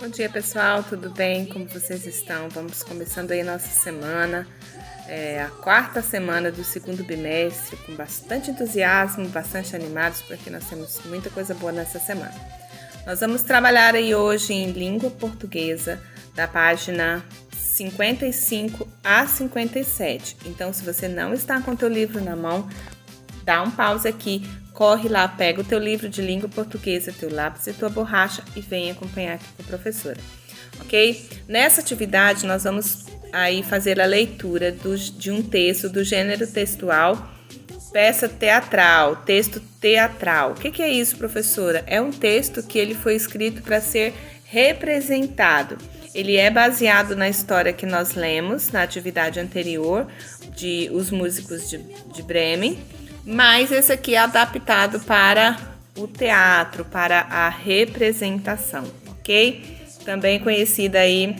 Bom dia, pessoal, tudo bem? Como vocês estão? Vamos começando aí nossa semana, a quarta semana do segundo bimestre, com bastante entusiasmo, bastante animados, porque nós temos muita coisa boa nessa semana. Nós vamos trabalhar aí hoje em língua portuguesa, da página 55 a 57. Então, se você não está com o teu livro na mão, dá um pause aqui, corre lá, pega o teu livro de língua portuguesa, teu lápis e tua borracha e vem acompanhar aqui com a professora, ok? Nessa atividade, nós vamos aí fazer a leitura de um texto do gênero textual, peça teatral, texto teatral. O que é isso, professora? É um texto que ele foi escrito para ser representado. Ele é baseado na história que nós lemos na atividade anterior de Os Músicos de Bremen, mas esse aqui é adaptado para o teatro, para a representação, ok? Também conhecida aí,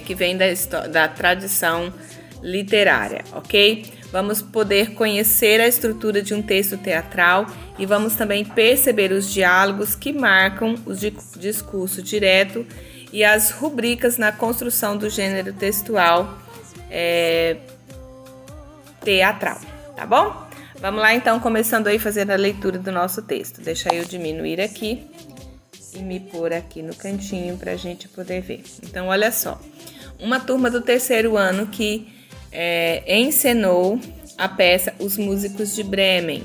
que vem da tradição literária, ok? Vamos poder conhecer a estrutura de um texto teatral e vamos também perceber os diálogos que marcam o discurso direto e as rubricas na construção do gênero textual teatral, tá bom? Vamos lá então, começando aí fazendo a leitura do nosso texto. Deixa eu diminuir aqui e me pôr aqui no cantinho para a gente poder ver. Então, olha só. Uma turma do terceiro ano que encenou a peça Os Músicos de Bremen.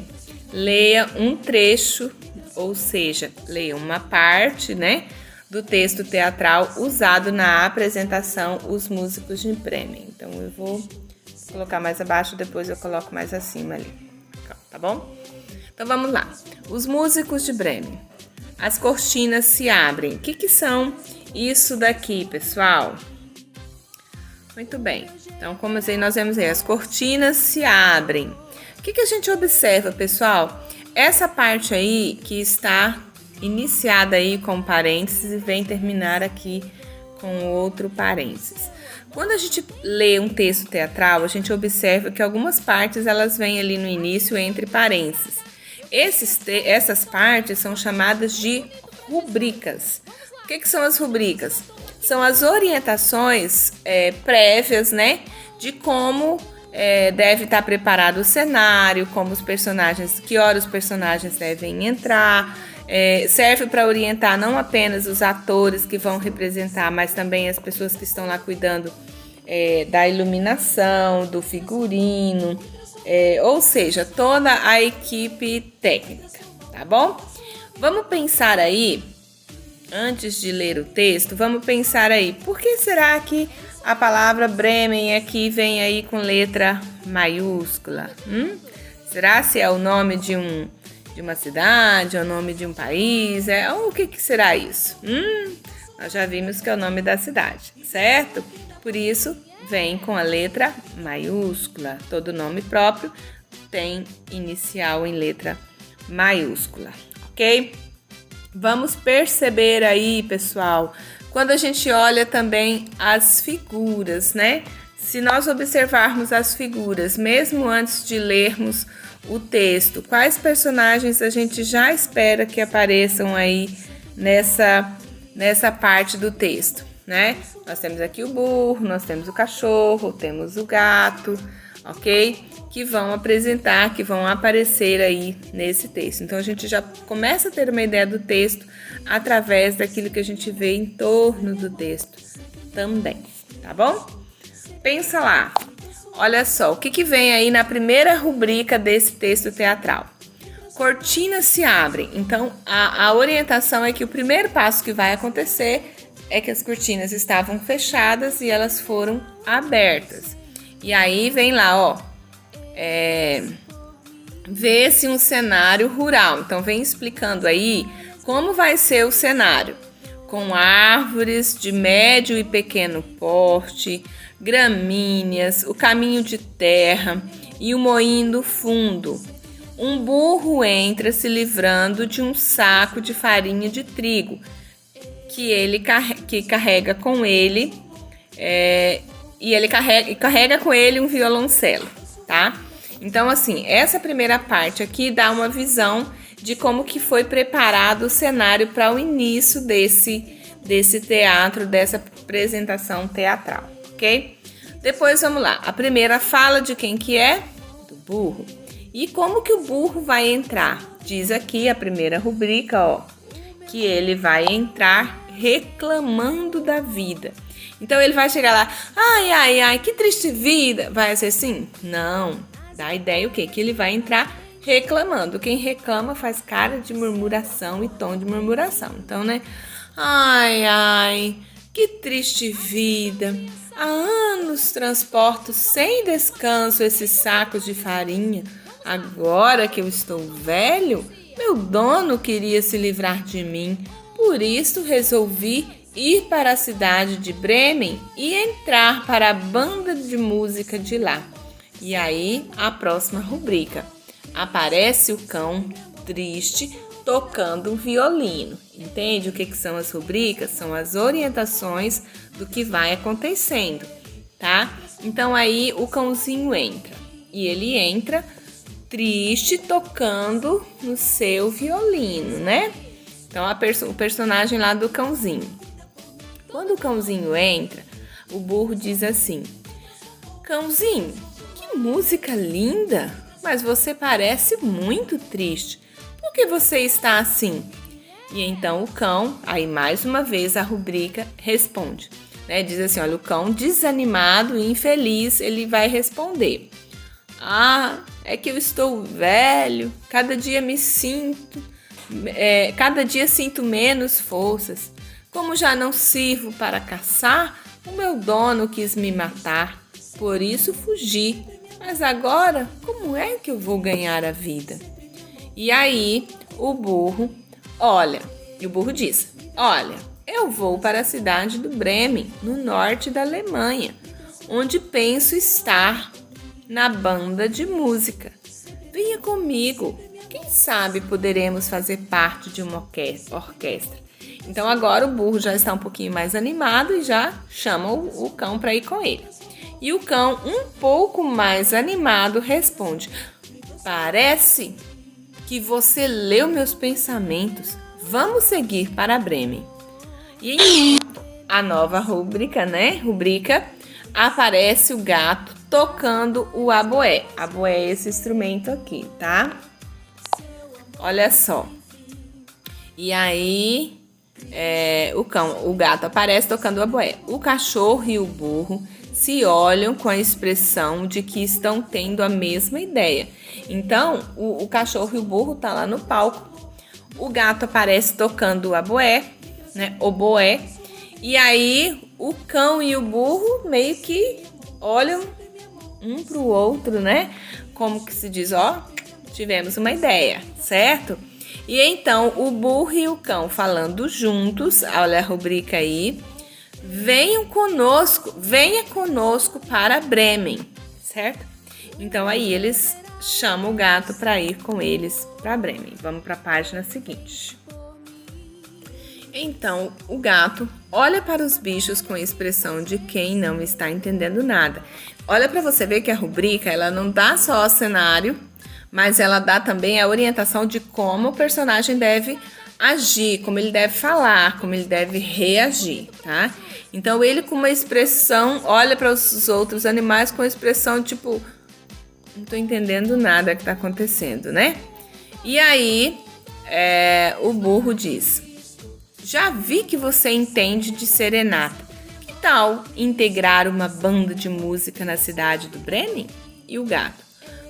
Leia um trecho, ou seja, leia uma parte, né, do texto teatral usado na apresentação Os Músicos de Bremen. Então, eu vou colocar mais abaixo, depois eu coloco mais acima ali. Tá bom? Então vamos lá. Os Músicos de Bremen. As cortinas se abrem. O que são isso daqui, pessoal? Muito bem. Então, como nós vemos aí, as cortinas se abrem. O que a gente observa, pessoal? Essa parte aí que está iniciada aí com parênteses e vem terminar aqui com outro parênteses. Quando a gente lê um texto teatral, a gente observa que algumas partes elas vêm ali no início entre parênteses. Essas partes são chamadas de rubricas. O que são as rubricas? São as orientações prévias, né, de como deve estar preparado o cenário, como os personagens, que hora os personagens devem entrar. Serve para orientar não apenas os atores que vão representar, mas também as pessoas que estão lá cuidando da iluminação, do figurino, ou seja, toda a equipe técnica, tá bom? Vamos pensar aí, antes de ler o texto, vamos pensar aí, por que será que a palavra Bremen aqui vem aí com letra maiúscula? Será se é o nome de uma cidade, é o nome de um país, o que será isso? Nós já vimos que é o nome da cidade, certo? Por isso, vem com a letra maiúscula. Todo nome próprio tem inicial em letra maiúscula, ok? Vamos perceber aí, pessoal, quando a gente olha também as figuras, né? Se nós observarmos as figuras, mesmo antes de lermos o texto, quais personagens a gente já espera que apareçam aí nessa parte do texto, né? Nós temos aqui o burro, nós temos o cachorro, temos o gato, ok? Que vão aparecer aí nesse texto. Então, a gente já começa a ter uma ideia do texto através daquilo que a gente vê em torno do texto também, tá bom? Pensa lá. Olha só, o que vem aí na primeira rubrica desse texto teatral? Cortinas se abrem. Então, a orientação é que o primeiro passo que vai acontecer é que as cortinas estavam fechadas e elas foram abertas. E aí vem lá, ó, vê-se um cenário rural. Então, vem explicando aí como vai ser o cenário. Com árvores de médio e pequeno porte, gramíneas, o caminho de terra e o moinho do fundo. Um burro entra se livrando de um saco de farinha de trigo que carrega com ele e ele carrega com ele um violoncelo, tá? Então, assim, essa primeira parte aqui dá uma visão de como que foi preparado o cenário para o início desse teatro, dessa apresentação teatral, ok? Depois vamos lá. A primeira fala de quem que é? Do burro. E como que o burro vai entrar? Diz aqui a primeira rubrica, ó, que ele vai entrar reclamando da vida. Então ele vai chegar lá, ai, que triste vida. Vai ser assim? Não. Dá a ideia o quê? Que ele vai entrar reclamando. Quem reclama faz cara de murmuração e tom de murmuração. Então, né? Ai, que triste vida. Há anos transporto sem descanso esses sacos de farinha. Agora que eu estou velho, meu dono queria se livrar de mim. Por isso resolvi ir para a cidade de Bremen e entrar para a banda de música de lá. E aí, a próxima rubrica. Aparece o cão triste tocando um violino. Entende o que são as rubricas? São as orientações do que vai acontecendo, tá? Então aí o cãozinho entra. E ele entra triste tocando no seu violino, né? Então o personagem lá do cãozinho. Quando o cãozinho entra, o burro diz assim: Cãozinho, que música linda! Mas você parece muito triste. Por que você está assim? E então o cão, aí mais uma vez a rubrica responde, né? Diz assim, olha, o cão desanimado e infeliz, ele vai responder: é que eu estou velho, cada dia sinto menos forças. Como já não sirvo para caçar, o meu dono quis me matar, por isso fugi. Mas agora, como é que eu vou ganhar a vida? E aí, o burro diz: Olha, eu vou para a cidade do Bremen, no norte da Alemanha, onde penso estar na banda de música. Venha comigo, quem sabe poderemos fazer parte de uma orquestra. Então agora o burro já está um pouquinho mais animado e já chama o cão para ir com ele. E o cão, um pouco mais animado, responde: Parece que você leu meus pensamentos. Vamos seguir para Bremen. E a nova rubrica, né? Aparece o gato tocando o aboé. Aboé é esse instrumento aqui, tá? Olha só. E aí, o gato aparece tocando o aboé. O cachorro e o burro se olham com a expressão de que estão tendo a mesma ideia. Então, o cachorro e o burro tá lá no palco. O gato aparece tocando o aboé, né? Oboé. E aí, o cão e o burro meio que olham um pro outro, né? Como que se diz, tivemos uma ideia, certo? E então, o burro e o cão falando juntos, olha a rubrica aí: venha conosco para Bremen, certo? Então aí eles chamam o gato para ir com eles para Bremen. Vamos para a página seguinte. Então o gato olha para os bichos com a expressão de quem não está entendendo nada. Olha para você ver que a rubrica, ela não dá só o cenário, mas ela dá também a orientação de como o personagem deve agir, como ele deve falar, como ele deve reagir, tá? Então ele com uma expressão, olha para os outros animais com a expressão tipo, não tô entendendo nada que tá acontecendo, né? E aí o burro diz: já vi que você entende de serenata. Que tal integrar uma banda de música na cidade do Bremen? E o gato: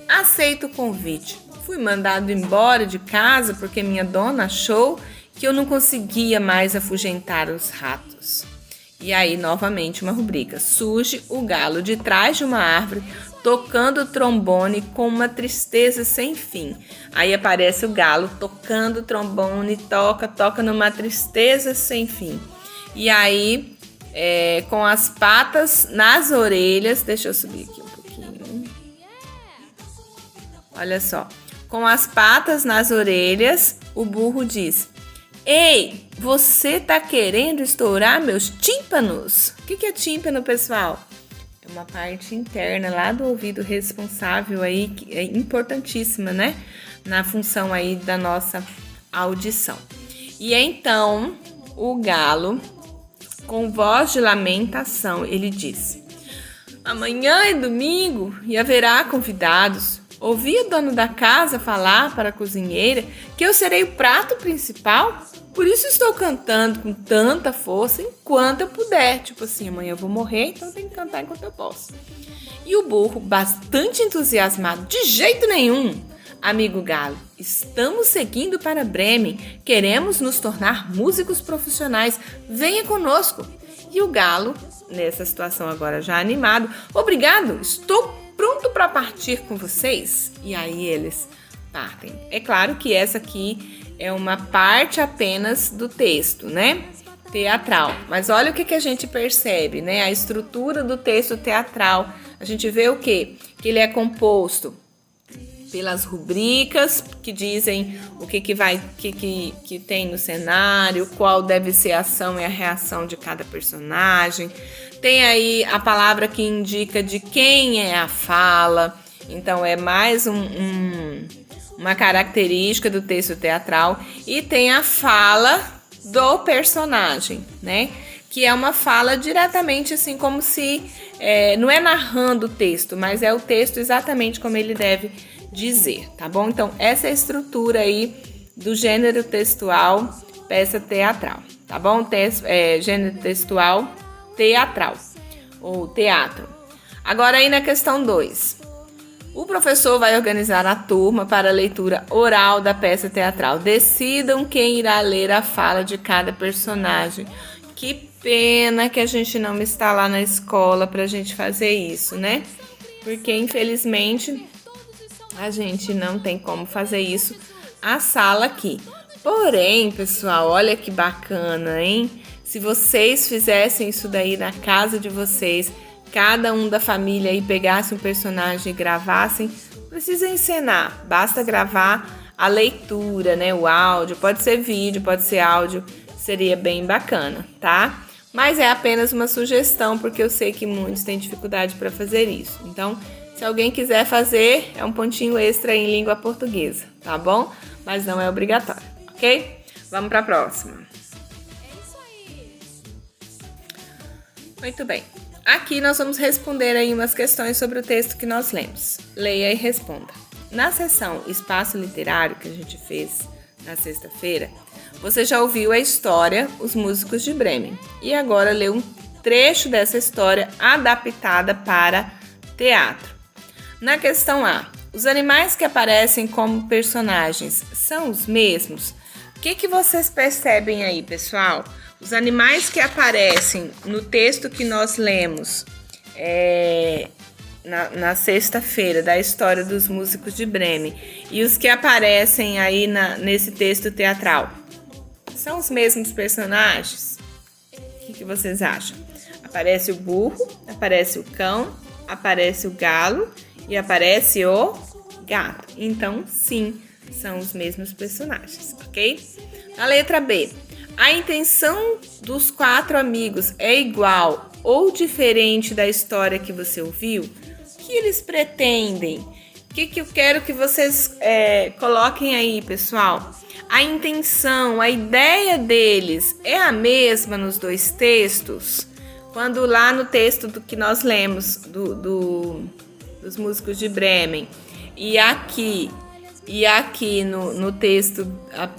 aceito o convite. Fui mandado embora de casa porque minha dona achou que eu não conseguia mais afugentar os ratos. E aí, novamente, uma rubrica. Surge o galo de trás de uma árvore, tocando o trombone com uma tristeza sem fim. Aí aparece o galo tocando o trombone, toca numa tristeza sem fim. E aí, com as patas nas orelhas, deixa eu subir aqui um pouquinho. Olha só. Com as patas nas orelhas, o burro diz: ei, você tá querendo estourar meus tímpanos? O que é tímpano, pessoal? É uma parte interna lá do ouvido responsável aí, que é importantíssima, né? Na função aí da nossa audição. E então, o galo Com voz de lamentação, ele disse: amanhã é domingo e haverá convidados. Ouvi o dono da casa falar para a cozinheira que eu serei o prato principal. Por isso estou cantando com tanta força enquanto eu puder. Tipo assim, amanhã eu vou morrer, então eu tenho que cantar enquanto eu posso. E o burro, bastante entusiasmado: de jeito nenhum, amigo galo, estamos seguindo para Bremen. Queremos nos tornar músicos profissionais. Venha conosco. E o galo, nessa situação agora já animado: obrigado, estou pronto para partir com vocês. E aí eles partem. É claro que essa aqui é uma parte apenas do texto, né? Teatral. Mas olha o que a gente percebe, né? A estrutura do texto teatral. A gente vê o quê? Que ele é composto pelas rubricas que dizem o que tem no cenário, qual deve ser a ação e a reação de cada personagem. Tem aí a palavra que indica de quem é a fala. Então é mais uma característica do texto teatral. E tem a fala do personagem, né? Que é uma fala diretamente assim, como se não é narrando o texto, mas é o texto exatamente como ele deve dizer, tá bom? Então, essa é a estrutura aí do gênero textual, peça teatral, tá bom? Gênero textual teatral, ou teatro. Agora aí na questão 2. O professor vai organizar a turma para a leitura oral da peça teatral. Decidam quem irá ler a fala de cada personagem. Que pena que a gente não está lá na escola para a gente fazer isso, né? Porque, infelizmente, a gente não tem como fazer isso a sala aqui. Porém, pessoal, olha que bacana, hein? Se vocês fizessem isso daí na casa de vocês, cada um da família aí pegasse um personagem e gravassem, não precisa encenar, basta gravar a leitura, né? O áudio, pode ser vídeo, pode ser áudio, seria bem bacana, tá? Mas é apenas uma sugestão, porque eu sei que muitos têm dificuldade para fazer isso. Então, se alguém quiser fazer, é um pontinho extra em língua portuguesa, tá bom? Mas não é obrigatório, ok? Vamos para a próxima. Muito bem. Aqui nós vamos responder aí umas questões sobre o texto que nós lemos. Leia e responda. Na seção Espaço Literário que a gente fez na sexta-feira, você já ouviu a história Os Músicos de Bremen e agora leu um trecho dessa história adaptada para teatro. Na questão A, os animais que aparecem como personagens são os mesmos? O que vocês percebem aí, pessoal? Os animais que aparecem no texto que nós lemos na sexta-feira da história dos músicos de Bremen e os que aparecem aí nesse texto teatral, são os mesmos personagens? O que vocês acham? Aparece o burro, aparece o cão, aparece o galo e aparece o gato. Então, sim, são os mesmos personagens, ok? Na letra B, a intenção dos 4 amigos é igual ou diferente da história que você ouviu? O que eles pretendem? O que eu quero que vocês coloquem aí, pessoal? A intenção, a ideia deles é a mesma nos 2 textos? Quando lá no texto do que nós lemos dos músicos de Bremen e aqui no texto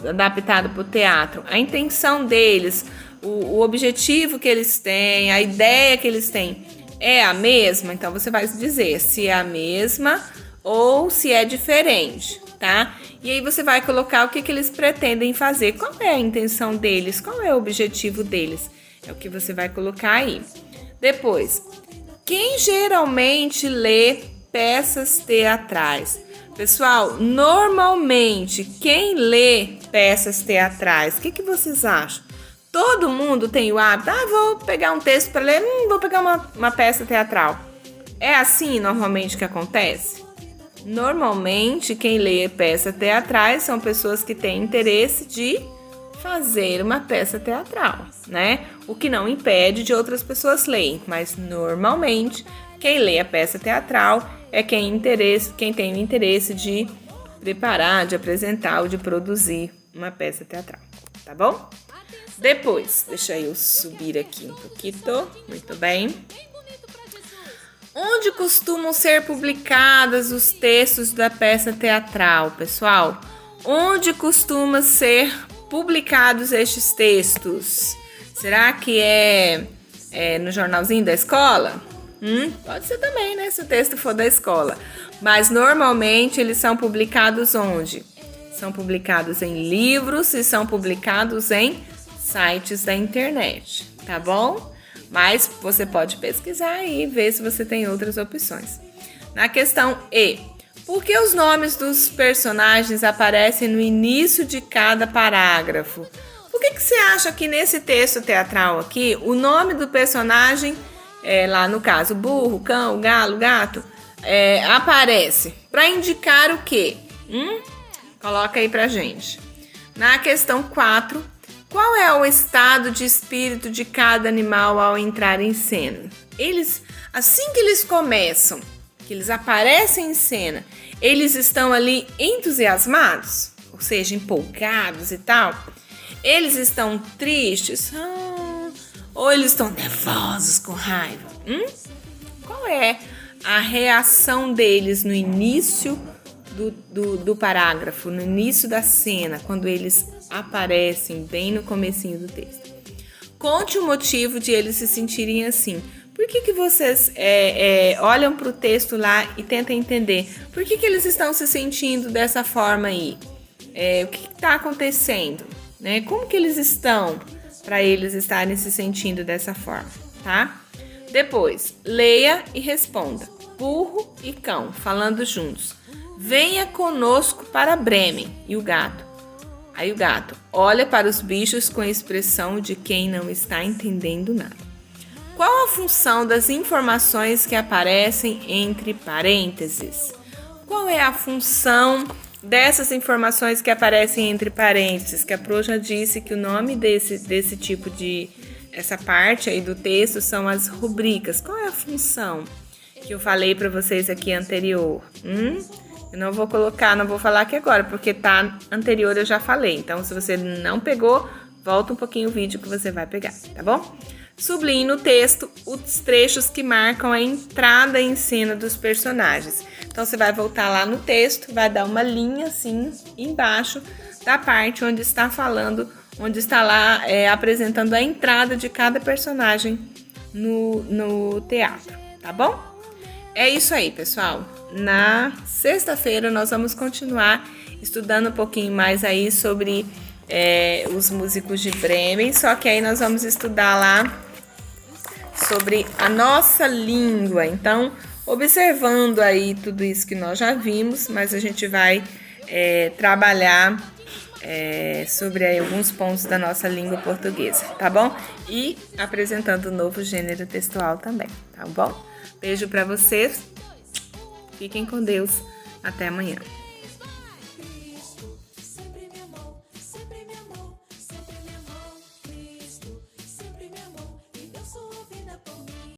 adaptado para o teatro, a intenção deles, o objetivo que eles têm, a ideia que eles têm é a mesma? Então você vai dizer se é a mesma ou se é diferente, tá? E aí você vai colocar o que eles pretendem fazer, qual é a intenção deles, qual é o objetivo deles, é o que você vai colocar aí. Depois, quem geralmente lê peças teatrais? Pessoal, normalmente, quem lê peças teatrais, o que vocês acham? Todo mundo tem o hábito, vou pegar um texto para ler, vou pegar uma peça teatral. É assim normalmente que acontece? Normalmente, quem lê peças teatrais são pessoas que têm interesse de fazer uma peça teatral, né? O que não impede de outras pessoas lerem, mas normalmente quem lê a peça teatral é quem tem o interesse de preparar, de apresentar ou de produzir uma peça teatral, tá bom? Depois, deixa eu subir aqui um pouquinho, muito bem. Onde costumam ser publicados os textos da peça teatral, pessoal? Onde costumam ser publicados estes textos? Será que é no jornalzinho da escola? Pode ser também, né? Se o texto for da escola. Mas normalmente eles são publicados onde? São publicados em livros e são publicados em sites da internet, tá bom? Mas você pode pesquisar e ver se você tem outras opções. Na questão E, por que os nomes dos personagens aparecem no início de cada parágrafo? Por que você acha que nesse texto teatral aqui, o nome do personagem, lá no caso, burro, cão, galo, gato, aparece? Para indicar o quê? Coloca aí pra gente. Na questão 4, qual é o estado de espírito de cada animal ao entrar em cena? Eles, assim que eles começam, que eles aparecem em cena, eles estão ali entusiasmados, ou seja, empolgados e tal. Eles estão tristes, ou eles estão nervosos, com raiva? Qual é a reação deles no início do parágrafo, no início da cena, quando eles aparecem bem no comecinho do texto? Conte o motivo de eles se sentirem assim. Por que vocês olham para o texto lá e tentam entender? Por que eles estão se sentindo dessa forma aí? O que está acontecendo? Né? Como que eles estão para eles estarem se sentindo dessa forma, tá? Depois, leia e responda. Burro e cão, falando juntos. Venha conosco para Bremen. E o gato? Aí o gato olha para os bichos com a expressão de quem não está entendendo nada. Qual a função das informações que aparecem entre parênteses? Qual é a função dessas informações que aparecem entre parênteses? Que a Pro já disse que o nome desse tipo de... essa parte aí do texto são as rubricas. Qual é a função que eu falei para vocês aqui anterior? Eu não vou falar aqui agora, porque tá anterior eu já falei. Então, se você não pegou, volta um pouquinho o vídeo que você vai pegar, tá bom? Sublinhe no texto os trechos que marcam a entrada em cena dos personagens. Então, você vai voltar lá no texto, vai dar uma linha assim embaixo da parte onde está falando, onde está lá apresentando a entrada de cada personagem no teatro, tá bom? É isso aí, pessoal. Na sexta-feira nós vamos continuar estudando um pouquinho mais aí sobre os músicos de Bremen, só que aí nós vamos estudar lá sobre a nossa língua. Então, observando aí tudo isso que nós já vimos, mas a gente vai trabalhar sobre aí alguns pontos da nossa língua portuguesa, tá bom? E apresentando um novo gênero textual também, tá bom? Beijo para vocês. Fiquem com Deus. Até amanhã.